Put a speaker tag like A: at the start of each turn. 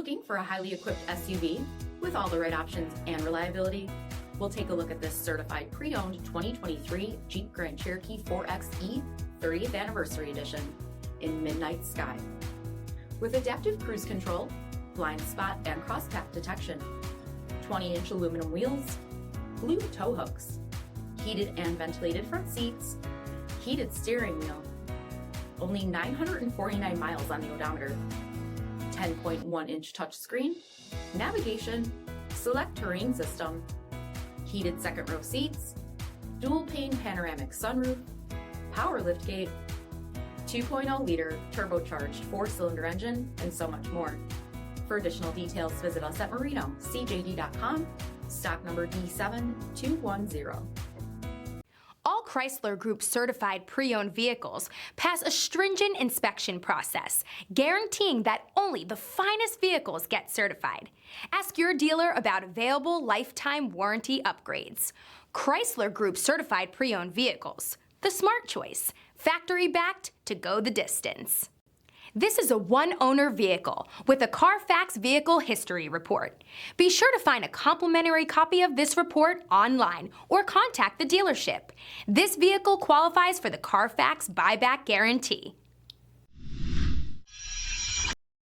A: Looking for a highly equipped SUV with all the right options and reliability? We'll take a look at this certified pre-owned 2023 Jeep Grand Cherokee 4xe 30th Anniversary Edition in Midnight Sky. With adaptive cruise control, blind spot and crosspath detection, 20-inch aluminum wheels, blue tow hooks, heated and ventilated front seats, heated steering wheel, only 949 miles on the odometer, 10.1-inch touchscreen, navigation, select terrain system, heated second row seats, dual pane panoramic sunroof, power liftgate, 2.0-liter turbocharged 4-cylinder engine, and so much more. For additional details, visit us at Marino, cjd.com, stock number D7210.
B: All Chrysler Group certified pre-owned vehicles pass a stringent inspection process, guaranteeing that only the finest vehicles get certified. Ask your dealer about available lifetime warranty upgrades. Chrysler Group certified pre-owned vehicles, the smart choice, factory backed to go the distance. This is a one-owner vehicle with a CARFAX vehicle history report. Be sure to find a complimentary copy of this report online or contact the dealership. This vehicle qualifies for the CARFAX buyback guarantee.